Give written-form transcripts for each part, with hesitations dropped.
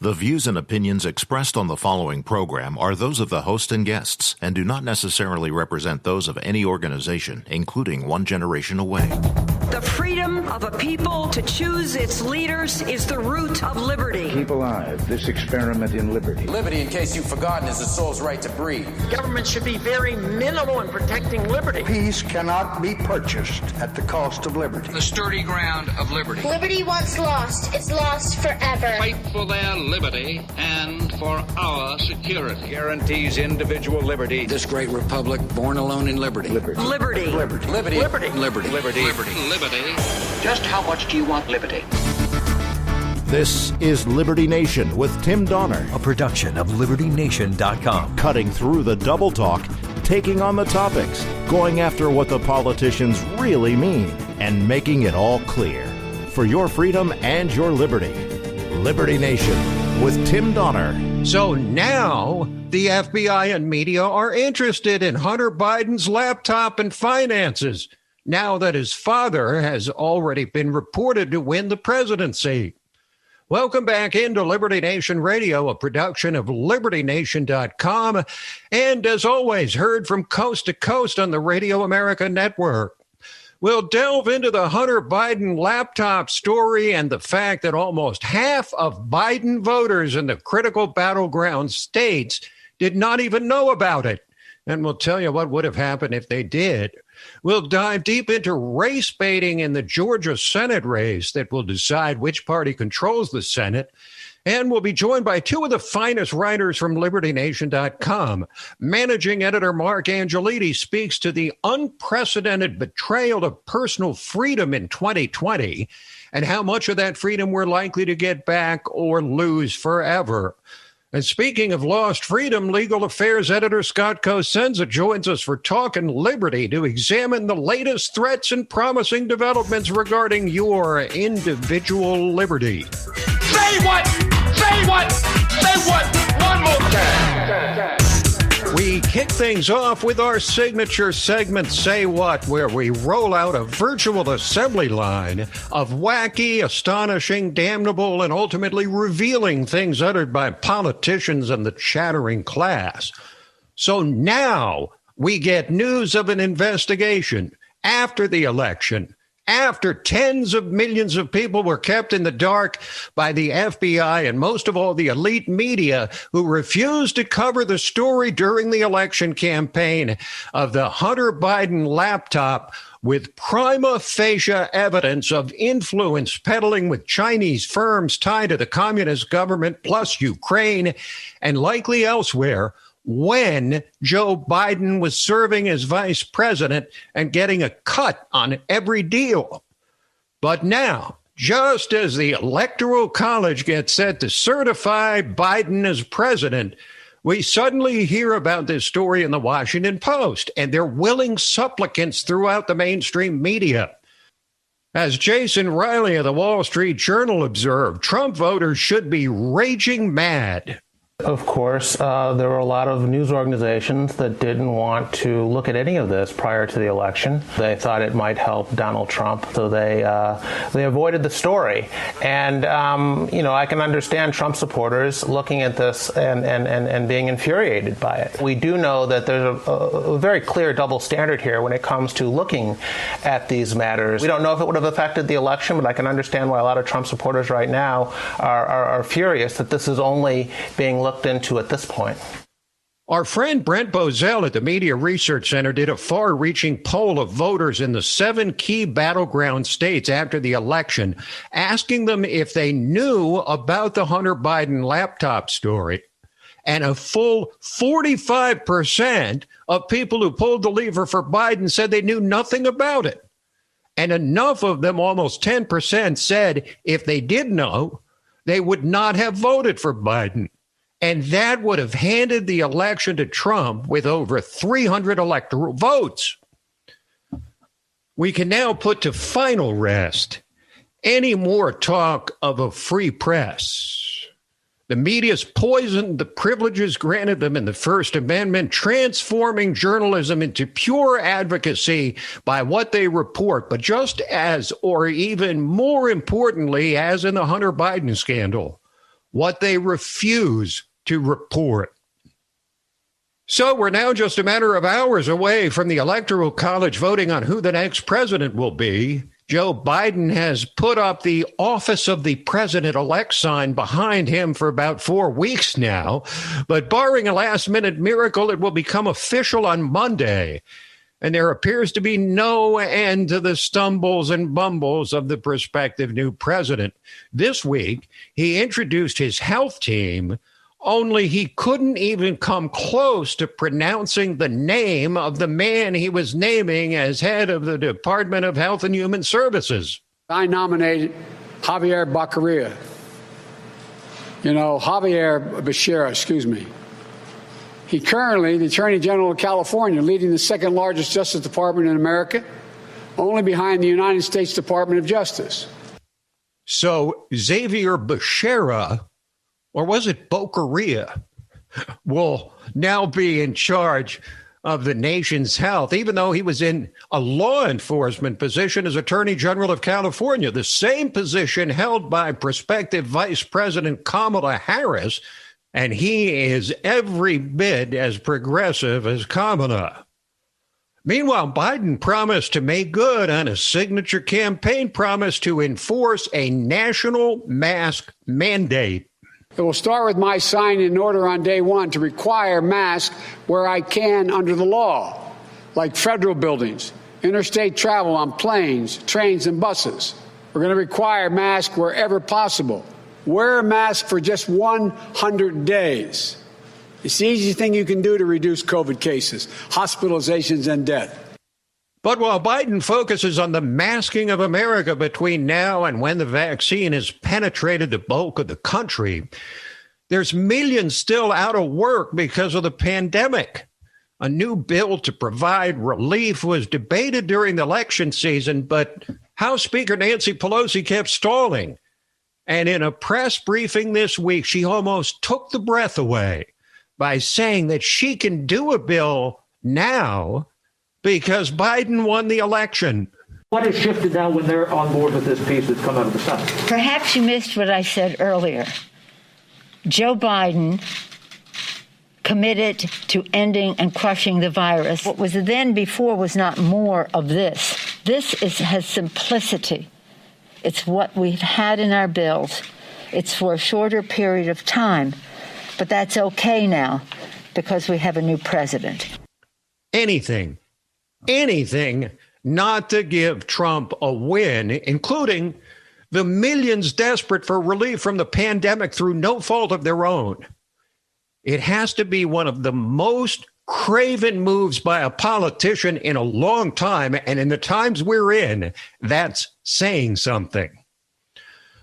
The views and opinions expressed on the following program are those of the host and guests and do not necessarily represent those of any organization, including One Generation Away. The freedom of a people to choose its leaders is the root of liberty. Keep alive this experiment in liberty. Liberty, in case you've forgotten, is the soul's right to breathe. Government should be very minimal in protecting liberty. Peace cannot be purchased at the cost of liberty. The sturdy ground of liberty. Liberty once lost is lost forever. Fight for their liberty and for our security. Guarantees individual liberty. This great republic, born alone in liberty. Liberty. Liberty. Liberty. Liberty. Liberty. Liberty. Liberty. Liberty. Just how much do you want liberty? This is Liberty Nation with Tim Donner, a production of LibertyNation.com. Cutting through the double talk, taking on the topics, going after what the politicians really mean, and making it all clear. For your freedom and your liberty. Liberty Nation with Tim Donner. So now the FBI and media are interested in Hunter Biden's laptop and finances, now that his father has already been reported to win the presidency. Welcome back into Liberty Nation Radio, a production of LibertyNation.com, and as always, heard from coast to coast on the Radio America Network. We'll delve into the Hunter Biden laptop story and the fact that almost half of Biden voters in the critical battleground states did not even know about it. And we'll tell you what would have happened if they did. We'll dive deep into race baiting in the Georgia Senate race that will decide which party controls the Senate. And we'll be joined by two of the finest writers from LibertyNation.com. Managing editor Mark Angelides speaks to the unprecedented betrayal of personal freedom in 2020 and how much of that freedom we're likely to get back or lose forever. And speaking of lost freedom, legal affairs editor Scott Cosenza joins us for Talkin' Liberty to examine the latest threats and promising developments regarding your individual liberty. Say what? Say what? Say what? One more time. We kick things off with our signature segment, Say What, where we roll out a virtual assembly line of wacky, astonishing, damnable, and ultimately revealing things uttered by politicians and the chattering class. So now we get news of an investigation after the election, after tens of millions of people were kept in the dark by the FBI and most of all the elite media who refused to cover the story during the election campaign of the Hunter Biden laptop with prima facie evidence of influence peddling with Chinese firms tied to the communist government plus Ukraine and likely elsewhere, when Joe Biden was serving as vice president and getting a cut on every deal. But now, just as the Electoral College gets set to certify Biden as president, we suddenly hear about this story in the Washington Post, and they're willing supplicants throughout the mainstream media. As Jason Riley of the Wall Street Journal observed, Trump voters should be raging mad. Of course, there were a lot of news organizations that didn't want to look at any of this prior to the election. They thought it might help Donald Trump, so they avoided the story. And, I can understand Trump supporters looking at this and being infuriated by it. We do know that there's a very clear double standard here when it comes to looking at these matters. We don't know if it would have affected the election, but I can understand why a lot of Trump supporters right now are furious that this is only being looked into at this point. Our friend Brent Bozell at the Media Research Center did a far-reaching poll of voters in the 7 key battleground states after the election, asking them if they knew about the Hunter Biden laptop story. And a full 45% of people who pulled the lever for Biden said they knew nothing about it. And enough of them, almost 10%, said if they did know, they would not have voted for Biden. And that would have handed the election to Trump with over 300 electoral votes. We can now put to final rest any more talk of a free press. The media's poisoned the privileges granted them in the First Amendment, transforming journalism into pure advocacy by what they report. But just as, or even more importantly, as in the Hunter Biden scandal, what they refuse to report. So we're now just a matter of hours away from the Electoral College voting on who the next president will be. Joe Biden has put up the office of the president-elect sign behind him for about 4 weeks now. But barring a last-minute miracle, it will become official on Monday. And there appears to be no end to the stumbles and bumbles of the prospective new president. This week, he introduced his health team, only he couldn't even come close to pronouncing the name of the man he was naming as head of the Department of Health and Human Services. I nominated Javier Becerra. Javier Becerra, excuse me. He currently the Attorney General of California, leading the second largest Justice Department in America, only behind the United States Department of Justice. So Xavier Becerra, or was it Becerra, will now be in charge of the nation's health, even though he was in a law enforcement position as Attorney General of California, the same position held by prospective Vice President Kamala Harris, and he is every bit as progressive as Kamala. Meanwhile, Biden promised to make good on a signature campaign promise to enforce a national mask mandate. It will start with my signing an order on day one to require masks where I can under the law, like federal buildings, interstate travel on planes, trains, and buses. We're going to require masks wherever possible. Wear a mask for just 100 days. It's the easiest thing you can do to reduce COVID cases, hospitalizations, and death. But while Biden focuses on the masking of America between now and when the vaccine has penetrated the bulk of the country, there's millions still out of work because of the pandemic. A new bill to provide relief was debated during the election season, but House Speaker Nancy Pelosi kept stalling. And in a press briefing this week, she almost took the breath away by saying that she can do a bill now because Biden won the election. What has shifted now when they're on board with this piece that's come out of the Senate? Perhaps you missed what I said earlier. Joe Biden committed to ending and crushing the virus. What was then before was not more of this. Has simplicity. It's what we've had in our bills. It's for a shorter period of time. But that's okay now because we have a new president. Anything not to give Trump a win, including the millions desperate for relief from the pandemic through no fault of their own. It has to be one of the most craven moves by a politician in a long time, and in the times we're in, that's saying something.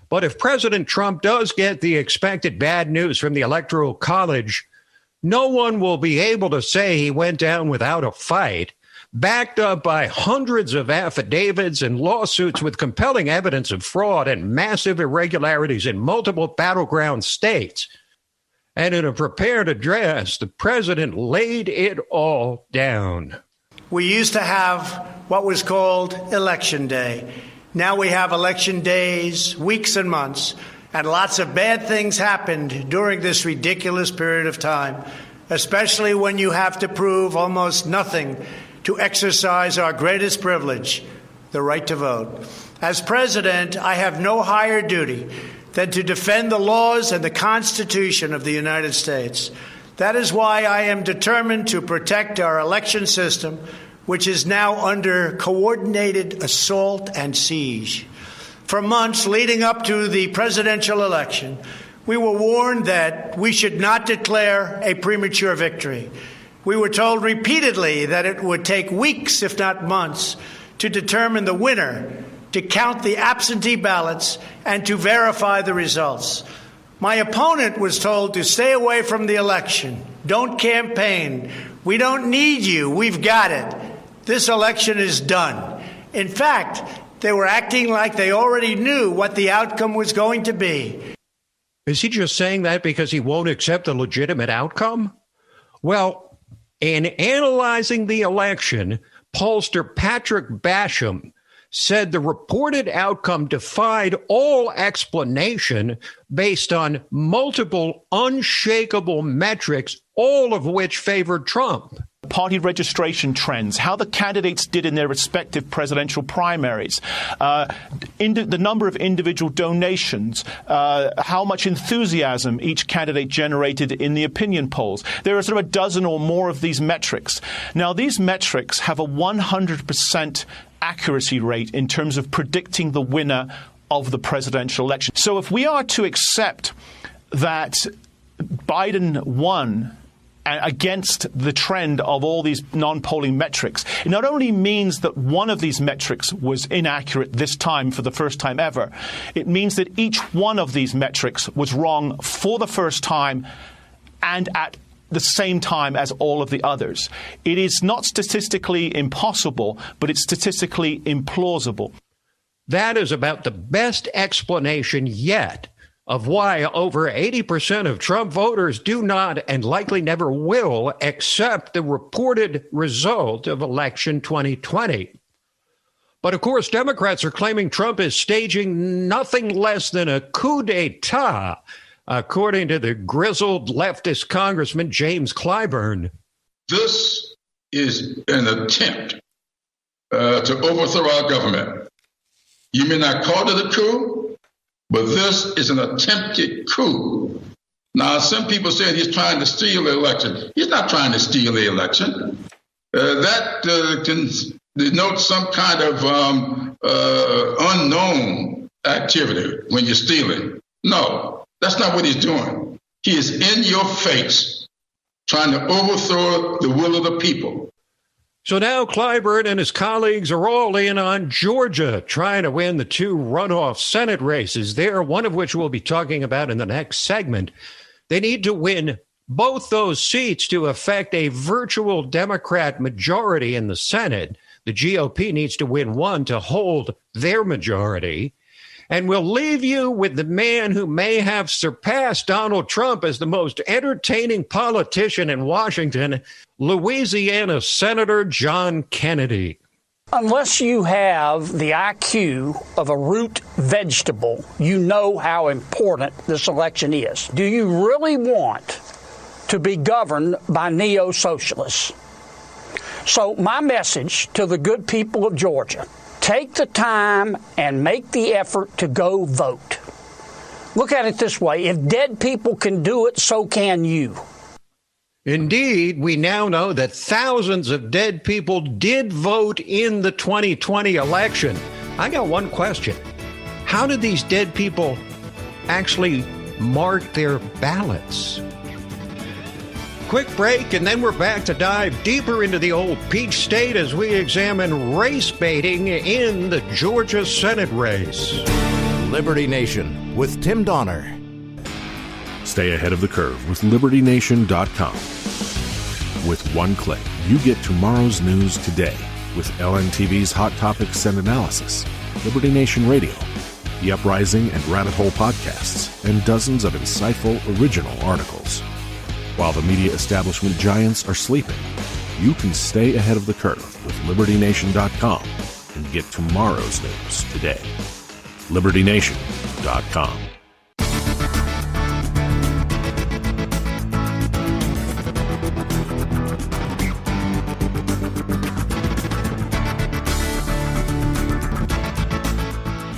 But if President Trump does get the expected bad news from the Electoral College, no one will be able to say he went down without a fight, backed up by hundreds of affidavits and lawsuits with compelling evidence of fraud and massive irregularities in multiple battleground states. And in a prepared address, the president laid it all down. We used to have what was called Election Day. Now we have election days, weeks and months, and lots of bad things happened during this ridiculous period of time, especially when you have to prove almost nothing to exercise our greatest privilege, the right to vote. As president, I have no higher duty than to defend the laws and the Constitution of the United States. That is why I am determined to protect our election system, which is now under coordinated assault and siege. For months leading up to the presidential election, we were warned that we should not declare a premature victory. We were told repeatedly that it would take weeks, if not months, to determine the winner, to count the absentee ballots, and to verify the results. My opponent was told to stay away from the election. Don't campaign. We don't need you. We've got it. This election is done. In fact, they were acting like they already knew what the outcome was going to be. Is he just saying that because he won't accept a legitimate outcome? Well, in analyzing the election, pollster Patrick Basham said the reported outcome defied all explanation based on multiple unshakable metrics, all of which favored Trump. Party registration trends, how the candidates did in their respective presidential primaries, the number of individual donations, how much enthusiasm each candidate generated in the opinion polls. There are sort of a dozen or more of these metrics. Now, these metrics have a 100% accuracy rate in terms of predicting the winner of the presidential election. So if we are to accept that Biden won against the trend of all these non-polling metrics, it not only means that one of these metrics was inaccurate this time for the first time ever, it means that each one of these metrics was wrong for the first time and at the same time as all of the others. It is not statistically impossible, but it's statistically implausible. That is about the best explanation yet of why over 80% of Trump voters do not and likely never will accept the reported result of election 2020. But of course, Democrats are claiming Trump is staging nothing less than a coup d'etat, according to the grizzled leftist Congressman James Clyburn. This is an attempt to overthrow our government. You may not call it a coup, but this is an attempted coup. Now, some people say he's trying to steal the election. He's not trying to steal the election. That can denote some kind of unknown activity when you're stealing. No, that's not what he's doing. He is in your face trying to overthrow the will of the people. So now Clyburn and his colleagues are all in on Georgia, trying to win the two runoff Senate races there, one of which we'll be talking about in the next segment. They need to win both those seats to effect a virtual Democrat majority in the Senate. The GOP needs to win one to hold their majority. And we'll leave you with the man who may have surpassed Donald Trump as the most entertaining politician in Washington, Louisiana Senator John Kennedy. Unless you have the IQ of a root vegetable, you know how important this election is. Do you really want to be governed by neo-socialists? So my message to the good people of Georgia: take the time and make the effort to go vote. Look at it this way: if dead people can do it, so can you. Indeed, we now know that thousands of dead people did vote in the 2020 election. I got one question. How did these dead people actually mark their ballots? Quick break, and then we're back to dive deeper into the old Peach State as we examine race baiting in the Georgia Senate race. Liberty Nation with Tim Donner. Stay ahead of the curve with LibertyNation.com. With one click, you get tomorrow's news today with LNTV's Hot Topics and Analysis, Liberty Nation Radio, The Uprising and Rabbit Hole podcasts, and dozens of insightful original articles. While the media establishment giants are sleeping, you can stay ahead of the curve with LibertyNation.com and get tomorrow's news today. LibertyNation.com.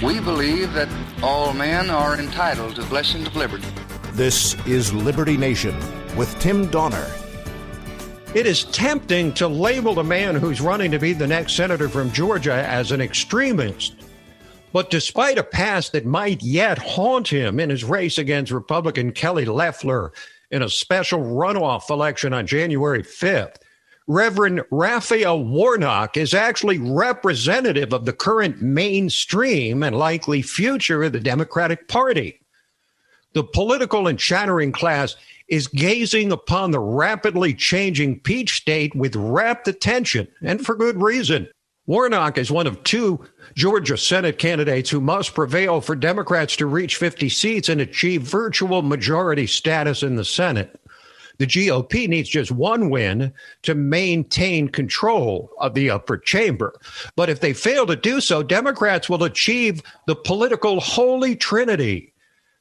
We believe that all men are entitled to blessings of liberty. This is Liberty Nation with Tim Donner. It is tempting to label the man who's running to be the next senator from Georgia as an extremist. But despite a past that might yet haunt him in his race against Republican Kelly Loeffler in a special runoff election on January 5th, Reverend Raphael Warnock is actually representative of the current mainstream and likely future of the Democratic Party. The political and chattering class is gazing upon the rapidly changing Peach State with rapt attention, and for good reason. Warnock is one of two Georgia Senate candidates who must prevail for Democrats to reach 50 seats and achieve virtual majority status in the Senate. The GOP needs just one win to maintain control of the upper chamber. But if they fail to do so, Democrats will achieve the political holy trinity: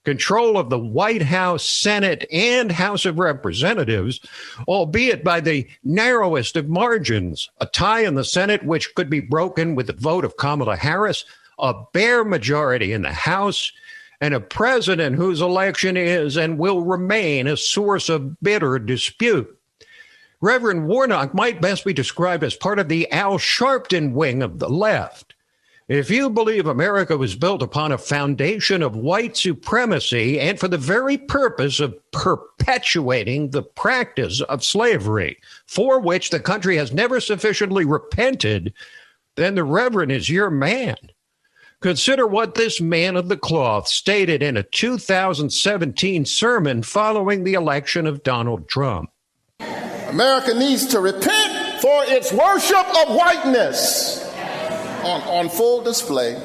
control of the White House, Senate, and House of Representatives, albeit by the narrowest of margins. A tie in the Senate, which could be broken with the vote of Kamala Harris, a bare majority in the House, and a president whose election is and will remain a source of bitter dispute. Reverend Warnock might best be described as part of the Al Sharpton wing of the left. If you believe America was built upon a foundation of white supremacy and for the very purpose of perpetuating the practice of slavery, for which the country has never sufficiently repented, then the Reverend is your man. Consider what this man of the cloth stated in a 2017 sermon following the election of Donald Trump. America needs to repent for its worship of whiteness on full display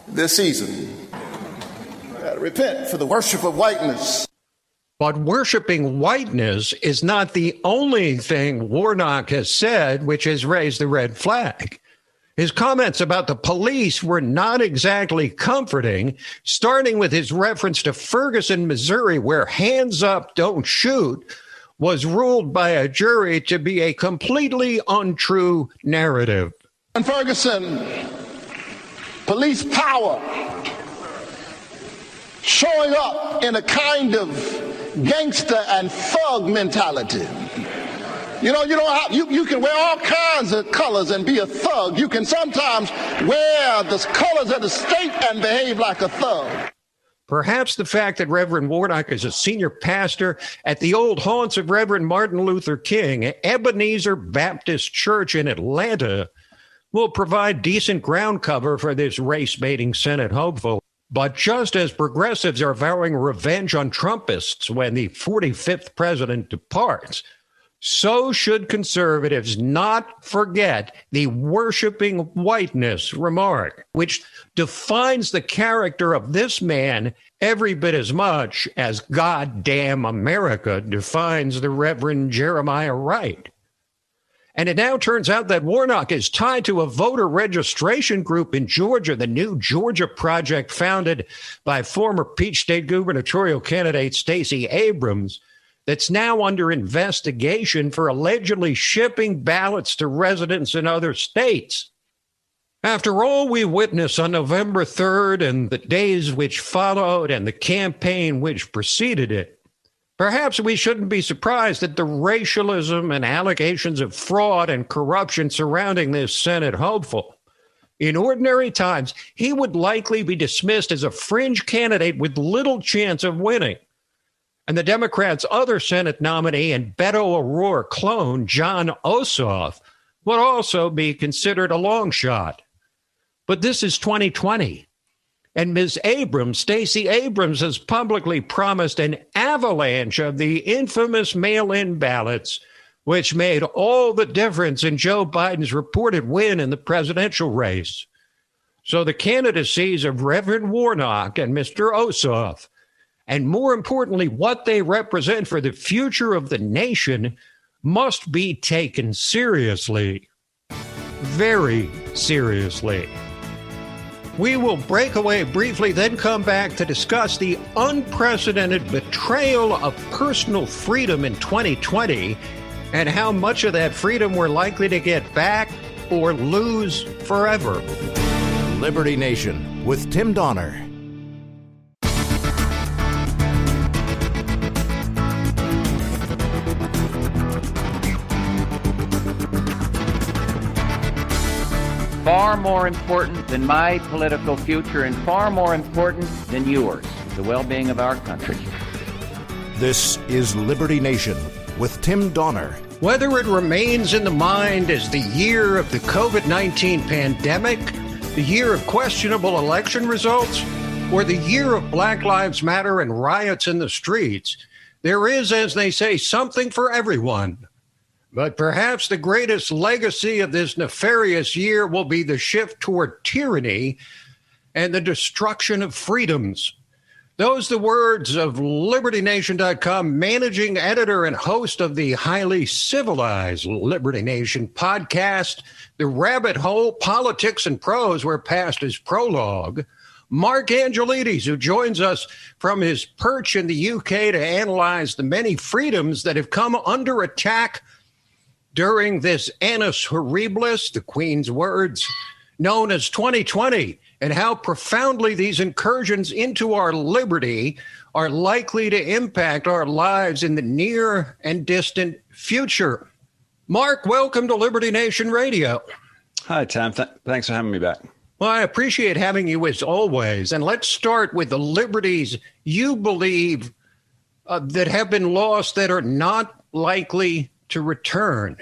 this season. Repent for the worship of whiteness. But worshiping whiteness is not the only thing Warnock has said which has raised the red flag. His comments about the police were not exactly comforting, starting with his reference to Ferguson, Missouri, where hands up, don't shoot was ruled by a jury to be a completely untrue narrative. In Ferguson, police power showing up in a kind of gangster and thug mentality. You know, you can wear all kinds of colors and be a thug. You can sometimes wear the colors of the state and behave like a thug. Perhaps the fact that Reverend Warnock is a senior pastor at the old haunts of Reverend Martin Luther King, Ebenezer Baptist Church in Atlanta, will provide decent ground cover for this race-baiting Senate hopeful. But just as progressives are vowing revenge on Trumpists when the 45th president departs, so should conservatives not forget the worshiping whiteness remark, which defines the character of this man every bit as much as goddamn America defines the Reverend Jeremiah Wright. And it now turns out that Warnock is tied to a voter registration group in Georgia, the New Georgia Project, founded by former Peach State gubernatorial candidate Stacey Abrams, that's now under investigation for allegedly shipping ballots to residents in other states. After all we witnessed on November 3rd and the days which followed and the campaign which preceded it, perhaps we shouldn't be surprised that the racialism and allegations of fraud and corruption surrounding this Senate hopeful. In ordinary times, he would likely be dismissed as a fringe candidate with little chance of winning. And the Democrats' other Senate nominee and Beto O'Rourke clone, John Ossoff, would also be considered a long shot. But this is 2020. And Ms. Abrams, Stacey Abrams, has publicly promised an avalanche of the infamous mail-in ballots, which made all the difference in Joe Biden's reported win in the presidential race. So the candidacies of Reverend Warnock and Mr. Ossoff, and more importantly, what they represent for the future of the nation, must be taken seriously. Very seriously. We will break away briefly, then come back to discuss the unprecedented betrayal of personal freedom in 2020 and how much of that freedom we're likely to get back or lose forever. Liberty Nation with Tim Donner. Far more important than my political future and far more important than yours, the well-being of our country. This is Liberty Nation with Tim Donner. Whether it remains in the mind as the year of the COVID-19 pandemic, the year of questionable election results, or the year of Black Lives Matter and riots in the streets, there is, as they say, something for everyone. But perhaps the greatest legacy of this nefarious year will be the shift toward tyranny and the destruction of freedoms. Those the words of LibertyNation.com, managing editor and host of the highly civilized Liberty Nation podcast, The Rabbit Hole, Politics and Prose, where past is prologue. Mark Angelides, who joins us from his perch in the UK to analyze the many freedoms that have come under attack during this annus horribilis, the Queen's words, known as 2020, and how profoundly these incursions into our liberty are likely to impact our lives in the near and distant future. Mark, welcome to Liberty Nation Radio. Hi, Tam. Thanks for having me back. Well, I appreciate having you as always. And let's start with the liberties you believe that have been lost that are not likely to return.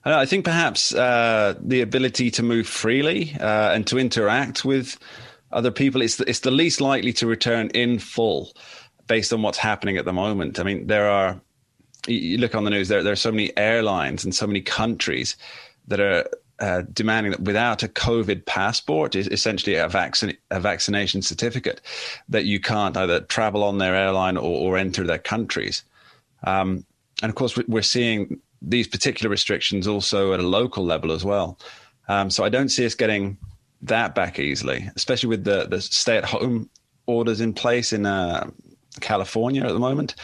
I think perhaps the ability to move freely and to interact with other people is the least likely to return in full based on what's happening at the moment. I mean, you look on the news, there are so many airlines and so many countries that are demanding that without a COVID passport, essentially a vaccination certificate, that you can't either travel on their airline or enter their countries. And of course, we're seeing these particular restrictions also at a local level as well. So I don't see us getting that back easily, especially with the stay-at-home orders in place in California at the moment.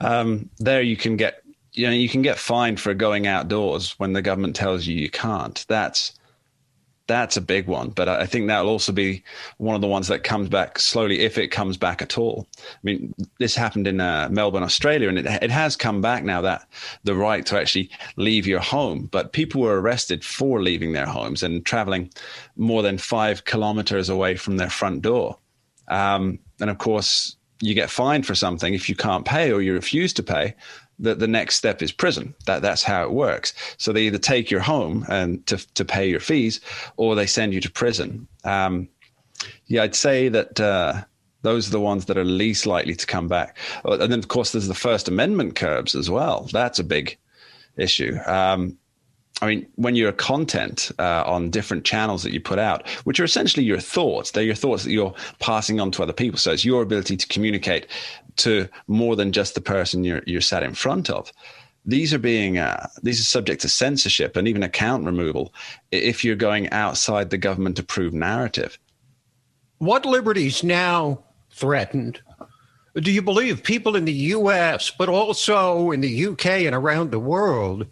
There you can get fined for going outdoors when the government tells you can't. That's a big one. But I think that'll also be one of the ones that comes back slowly, if it comes back at all. I mean, this happened in Melbourne, Australia, and it has come back now, that the right to actually leave your home. But people were arrested for leaving their homes and traveling more than 5 kilometers away from their front door. And of course, you get fined for something if you can't pay or you refuse to pay. The next step is prison. That's how it works. So they either take your home and to pay your fees, or they send you to prison. I'd say that those are the ones that are least likely to come back. And then, of course, there's the First Amendment curbs as well. That's a big issue. I mean, when you're content on different channels that you put out, which are essentially your thoughts, they're your thoughts that you're passing on to other people. So it's your ability to communicate to more than just the person you're sat in front of. These are subject to censorship and even account removal if you're going outside the government-approved narrative. What liberties now threatened do you believe people in the U.S., but also in the UK and around the world,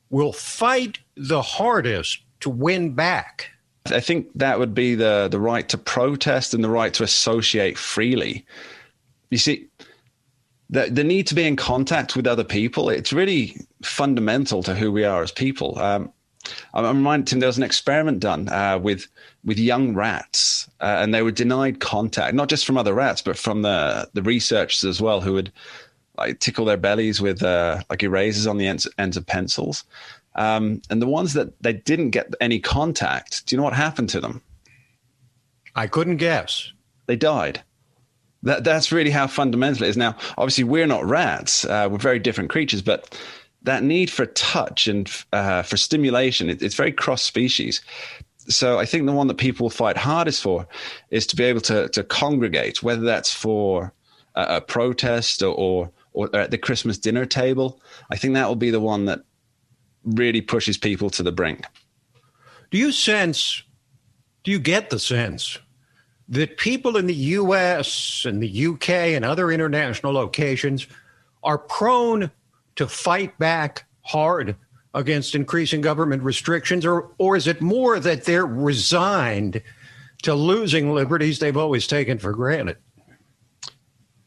will fight the hardest to win back? I think that would be the right to protest and the right to associate freely. You see, the need to be in contact with other people, it's really fundamental to who we are as people. I'm reminded, Tim, there was an experiment done with young rats, and they were denied contact, not just from other rats, but from the researchers as well, who would tickle their bellies with erasers on the ends of pencils. And the ones that they didn't get any contact, do you know what happened to them? I couldn't guess. They died. That's really how fundamental it is. Now, obviously, we're not rats. We're very different creatures, but that need for touch and for stimulation, it's very cross-species. So I think the one that people will fight hardest for is to be able to congregate, whether that's for a protest or at the Christmas dinner table. I think that will be the one that really pushes people to the brink. Do you get the sense that people in the U.S. and the UK and other international locations are prone to fight back hard against increasing government restrictions, or is it more that they're resigned to losing liberties they've always taken for granted?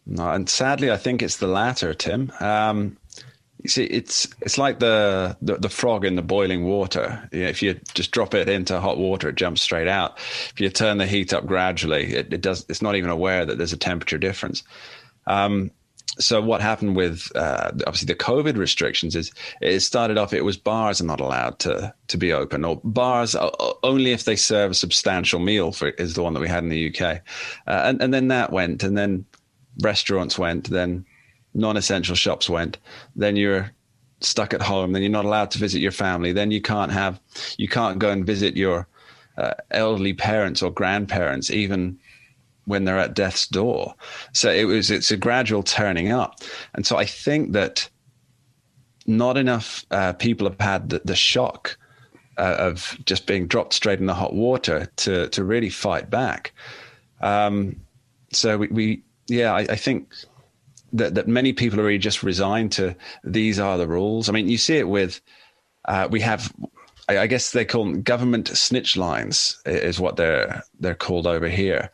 No, and sadly, I think it's the latter, Tim. You see, it's like the frog in the boiling water. If you just drop it into hot water, it jumps straight out. If you turn the heat up gradually, it's not even aware that there's a temperature difference. So what happened with obviously the COVID restrictions is it started off, it was bars are not allowed to be open, or bars only if they serve a substantial meal, is the one that we had in the UK. And then that went, and then restaurants went, then non-essential shops went, then you're stuck at home, then you're not allowed to visit your family, then you can't go and visit your elderly parents or grandparents, even when they're at death's door. So it's a gradual turning up. And so I think that not enough people have had the shock of just being dropped straight in the hot water to really fight back. So I think that many people are really just resigned to these are the rules. I mean, you see it with, we have, I guess they call them government snitch lines is what they're called over here,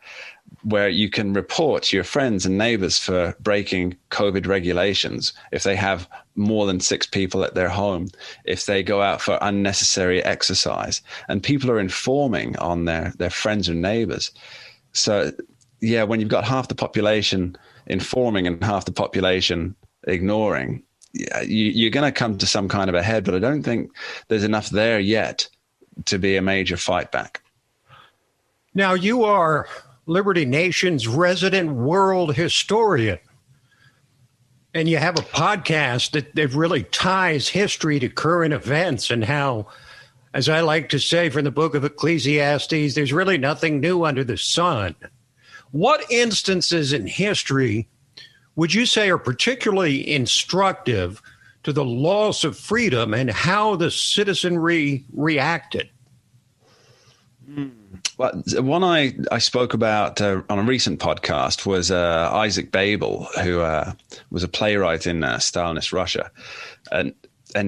where you can report your friends and neighbors for breaking COVID regulations if they have more than 6 people at their home, if they go out for unnecessary exercise, and people are informing on their friends and neighbors. So yeah, when you've got half the population informing and half the population ignoring, you're going to come to some kind of a head, but I don't think there's enough there yet to be a major fight back. Now, you are Liberty Nation's resident world historian, and you have a podcast that really ties history to current events and how, as I like to say from the book of Ecclesiastes, there's really nothing new under the sun. What instances in history would you say are particularly instructive to the loss of freedom and how the citizenry reacted? Well, one I spoke about on a recent podcast was Isaac Babel, who was a playwright in Stalinist Russia, and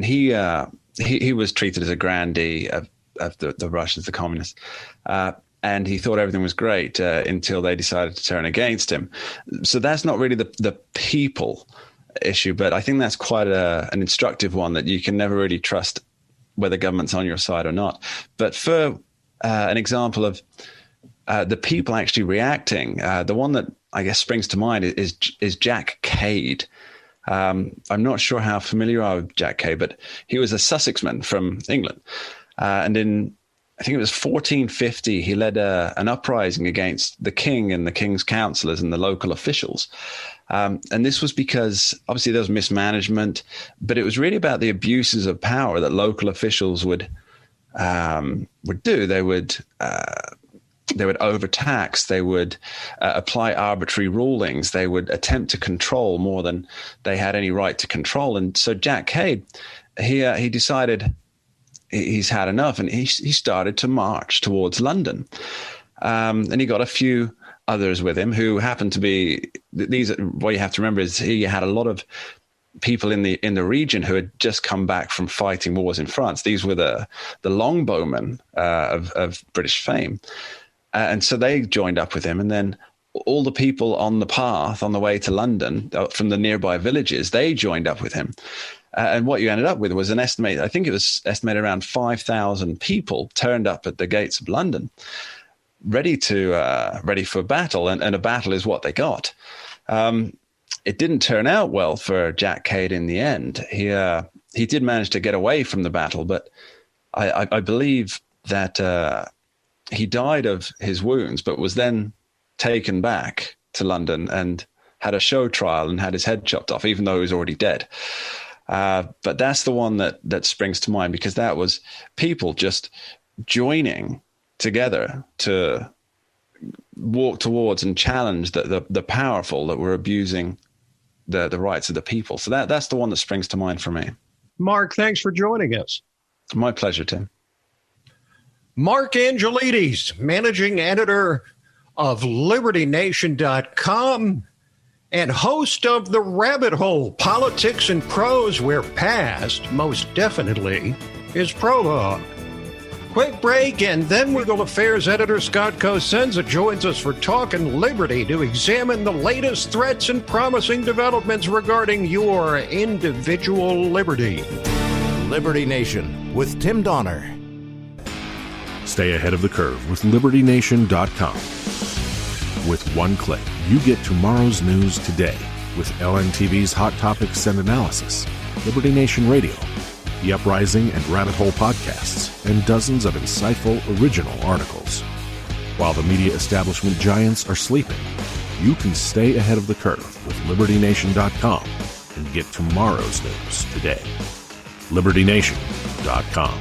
he was treated as a grandee of the Russians, the communists. And he thought everything was great until they decided to turn against him. So that's not really the people issue, but I think that's quite an instructive one, that you can never really trust whether government's on your side or not. But for an example of the people actually reacting, the one that I guess springs to mind is Jack Cade. I'm not sure how familiar you are with Jack Cade, but he was a Sussexman from England. And in, I think it was 1450, he led an uprising against the king and the king's councillors and the local officials. And this was because obviously there was mismanagement, but it was really about the abuses of power that local officials would do. They would overtax. They would apply arbitrary rulings. They would attempt to control more than they had any right to control. And so Jack Cade, he decided he's had enough, and he started to march towards London. And he got a few others with him who happened to be what you have to remember is he had a lot of people in the region who had just come back from fighting wars in France. These were the longbowmen of British fame. And so they joined up with him. And then all the people on the path on the way to London from the nearby villages, they joined up with him. And what you ended up with was I think it was estimated around 5,000 people turned up at the gates of London, ready for battle. And a battle is what they got. It didn't turn out well for Jack Cade in the end. He did manage to get away from the battle, but I believe that he died of his wounds, but was then taken back to London and had a show trial and had his head chopped off, even though he was already dead. But that's the one that springs to mind, because that was people just joining together to walk towards and challenge the powerful that were abusing the rights of the people. So that's the one that springs to mind for me. Mark, thanks for joining us. My pleasure, Tim. Mark Angelides, managing editor of LibertyNation.com and host of The Rabbit Hole, Politics and Prose, where past, most definitely, is prologue. Quick break, and then Legal Affairs editor Scott Cosenza joins us for Talkin' Liberty to examine the latest threats and promising developments regarding your individual liberty. Liberty Nation with Tim Donner. Stay ahead of the curve with LibertyNation.com. With one click, you get tomorrow's news today with LNTV's Hot Topics and Analysis, Liberty Nation Radio, The Uprising and Rabbit Hole podcasts, and dozens of insightful original articles. While the media establishment giants are sleeping, you can stay ahead of the curve with LibertyNation.com and get tomorrow's news today. LibertyNation.com.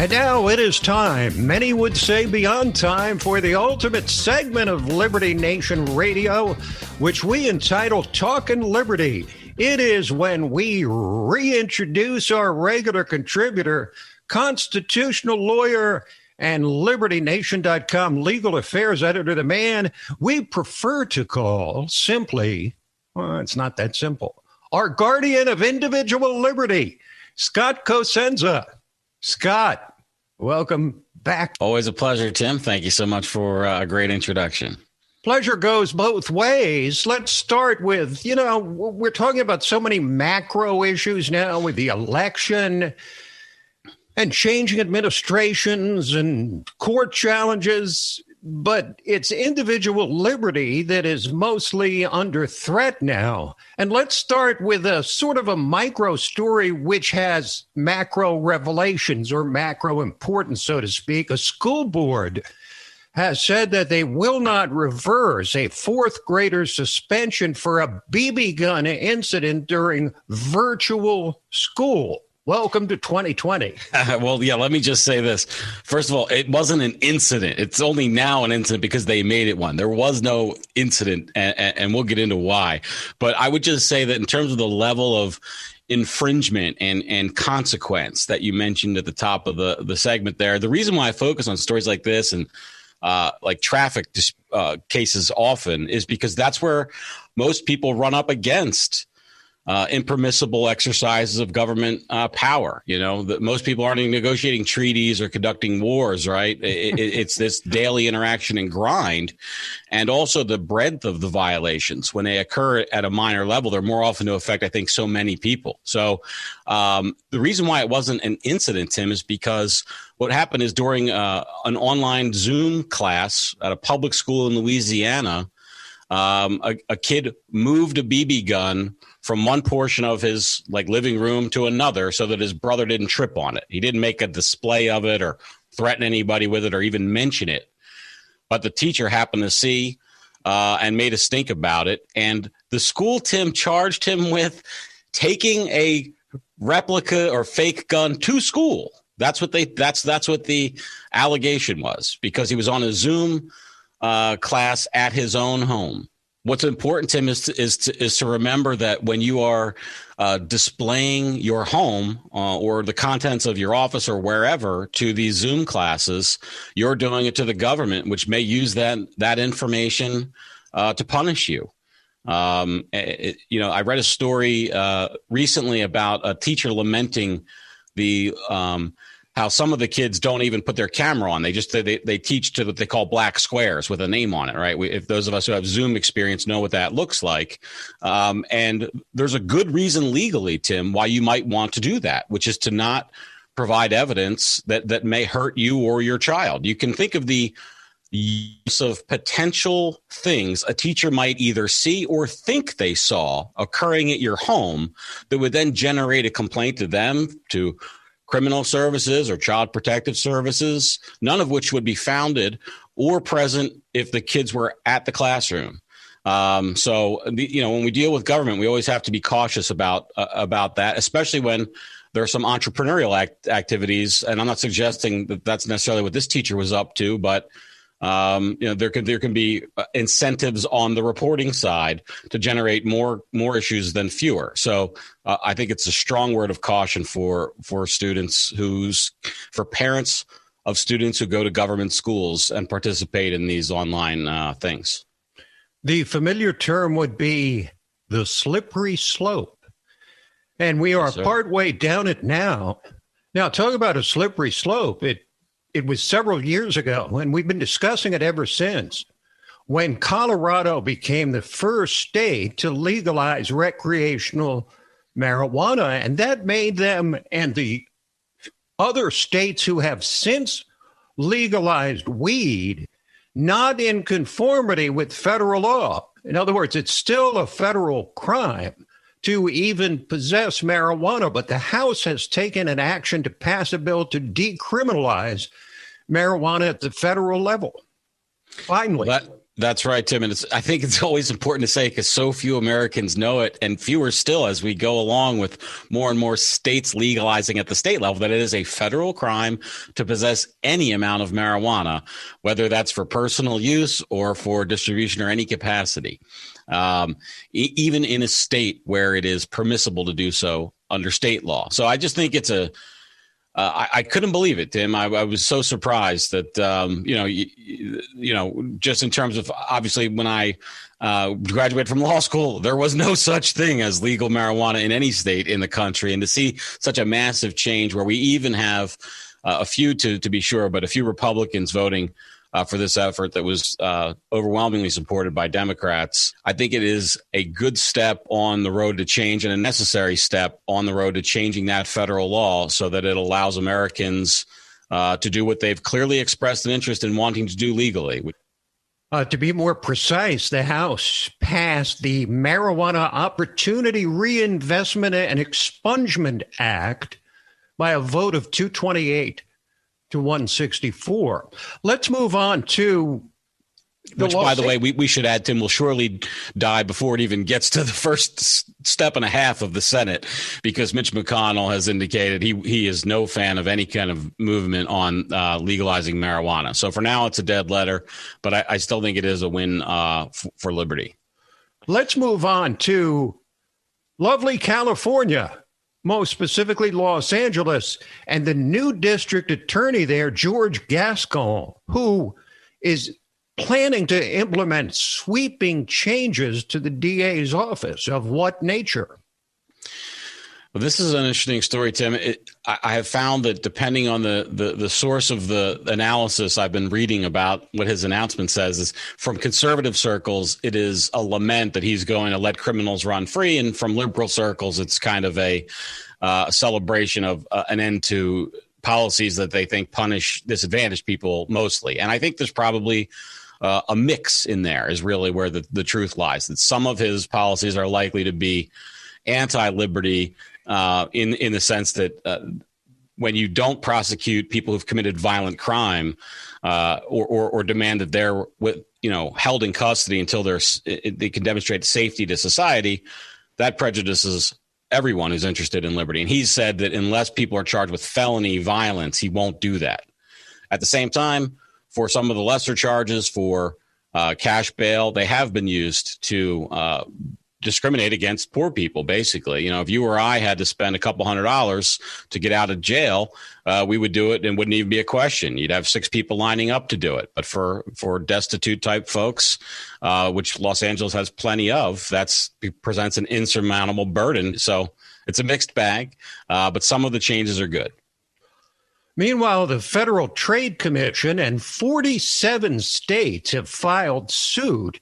And now it is time, many would say beyond time, for the ultimate segment of Liberty Nation Radio, which we entitle Talkin' Liberty. It is when we reintroduce our regular contributor, constitutional lawyer, and LibertyNation.com legal affairs editor, the man we prefer to call simply, well, it's not that simple, our guardian of individual liberty, Scott Cosenza. Scott, welcome back. Always a pleasure, Tim. Thank you so much for a great introduction. Pleasure goes both ways. Let's start with, we're talking about so many macro issues now with the election and changing administrations and court challenges, but it's individual liberty that is mostly under threat now. And let's start with a sort of a micro story which has macro revelations or macro importance, so to speak. A school board has said that they will not reverse a fourth grader suspension for a BB gun incident during virtual school. Welcome to 2020. Well, yeah, let me just say this. First of all, it wasn't an incident. It's only now an incident because they made it one. There was no incident, and we'll get into why. But I would just say that in terms of the level of infringement and consequence that you mentioned at the top of the segment there, the reason why I focus on stories like this and like traffic cases often is because that's where most people run up against impermissible exercises of government power. Most people aren't even negotiating treaties or conducting wars, right? It's this daily interaction and grind. And also the breadth of the violations. When they occur at a minor level, they're more often to affect, I think, so many people. So the reason why it wasn't an incident, Tim, is because what happened is during an online Zoom class at a public school in Louisiana, a kid moved a BB gun from one portion of his living room to another so that his brother didn't trip on it. He didn't make a display of it or threaten anybody with it or even mention it. But the teacher happened to see and made a stink about it. And the school, Tim, charged him with taking a replica or fake gun to school. That's what the allegation was, because he was on a Zoom class at his own home. What's important, Tim, is to remember that when you are displaying your home or the contents of your office or wherever to these Zoom classes, you're doing it to the government, which may use that information to punish you. I read a story recently about a teacher lamenting the how some of the kids don't even put their camera on. They just they teach to what they call black squares with a name on it, right? If those of us who have Zoom experience know what that looks like. And there's a good reason legally, Tim, why you might want to do that, which is to not provide evidence that may hurt you or your child. You can think of the use of potential things a teacher might either see or think they saw occurring at your home that would then generate a complaint to them, to criminal services or child protective services, none of which would be founded or present if the kids were at the classroom. When we deal with government, we always have to be cautious about that, especially when there are some entrepreneurial activities. And I'm not suggesting that that's necessarily what this teacher was up to, but there can be incentives on the reporting side to generate more issues than fewer. So I think it's a strong word of caution for students for parents of students who go to government schools and participate in these online things. The familiar term would be the slippery slope. And we are partway down it now. Now, talk about a slippery slope. It was several years ago, and we've been discussing it ever since, when Colorado became the first state to legalize recreational marijuana. And that made them and the other states who have since legalized weed not in conformity with federal law. In other words, it's still a federal crime to even possess marijuana, but the House has taken an action to pass a bill to decriminalize marijuana at the federal level. Finally. That's right, Tim. And I think it's always important to say, because so few Americans know it, and fewer still as we go along with more and more states legalizing at the state level, that it is a federal crime to possess any amount of marijuana, whether that's for personal use or for distribution or any capacity, even in a state where it is permissible to do so under state law. So I just think it's I couldn't believe it, Tim. I was so surprised that, just in terms of, obviously, when I graduated from law school, there was no such thing as legal marijuana in any state in the country. And to see such a massive change where we even have a few, to be sure, but a few Republicans voting for this effort that was overwhelmingly supported by Democrats. I think it is a good step on the road to change, and a necessary step on the road to changing that federal law so that it allows Americans to do what they've clearly expressed an interest in wanting to do legally. To be more precise, the House passed the Marijuana Opportunity Reinvestment and Expungement Act by a vote of 228 to 164. Let's move on to which, by the way, we should add, Tim, will surely die before it even gets to the first step and a half of the Senate, because Mitch McConnell has indicated he is no fan of any kind of movement on legalizing marijuana. So for now, it's a dead letter, but I still think it is a win for liberty. Let's move on to lovely California, most specifically Los Angeles, and the new district attorney there, George Gascon, who is planning to implement sweeping changes to the DA's office. Of what nature? Well, this is an interesting story, Tim. I have found that depending on the source of the analysis I've been reading about what his announcement says, is from conservative circles, it is a lament that he's going to let criminals run free. And from liberal circles, it's kind of a celebration of an end to policies that they think punish disadvantaged people mostly. And I think there's probably a mix in there is really where the truth lies, that some of his policies are likely to be anti-liberty in the sense that when you don't prosecute people who've committed violent crime or demand that they're held in custody until they can demonstrate safety to society, that prejudices everyone who's interested in liberty. And he's said that unless people are charged with felony violence, he won't do that. At the same time, for some of the lesser charges for cash bail, they have been used to discriminate against poor people, basically. If you or I had to spend a couple $100s to get out of jail, we would do it and wouldn't even be a question. You'd have 6 people lining up to do it. But for destitute type folks, which Los Angeles has plenty of, presents an insurmountable burden. So it's a mixed bag, but some of the changes are good. Meanwhile, the Federal Trade Commission and 47 states have filed suit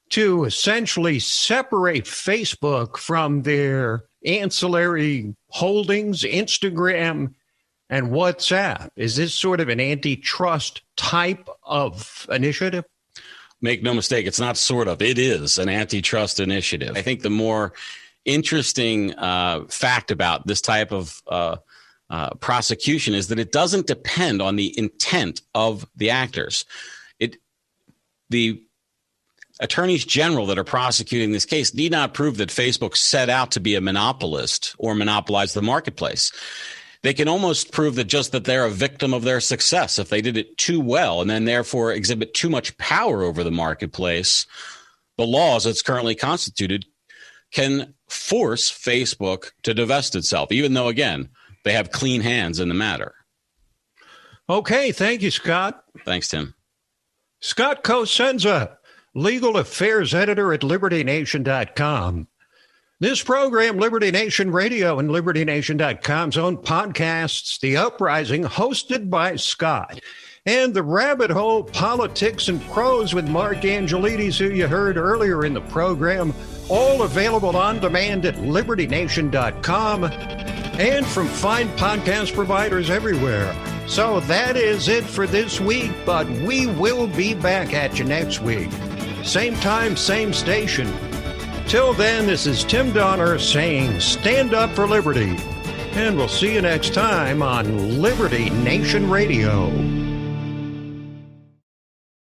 to essentially separate Facebook from their ancillary holdings, Instagram and WhatsApp. Is this sort of an antitrust type of initiative? Make no mistake, it's not sort of. It is an antitrust initiative. I think the more interesting fact about this type of prosecution is that it doesn't depend on the intent of the actors. The attorneys general that are prosecuting this case need not prove that Facebook set out to be a monopolist or monopolize the marketplace. They can almost prove that they're a victim of their success if they did it too well and then therefore exhibit too much power over the marketplace. The laws that's currently constituted can force Facebook to divest itself, even though, again, they have clean hands in the matter. Okay, thank you, Scott. Thanks, Tim. Scott Cosenza, legal affairs editor at LibertyNation.com. This program, Liberty Nation Radio and LibertyNation.com's own podcasts, The Uprising, hosted by Scott, and The Rabbit Hole, Politics and Prose with Mark Angelides, who you heard earlier in the program, all available on demand at LibertyNation.com and from fine podcast providers everywhere. So that is it for this week, but we will be back at you next week. Same time, same station. Till then, this is Tim Donner saying stand up for liberty. And we'll see you next time on Liberty Nation Radio.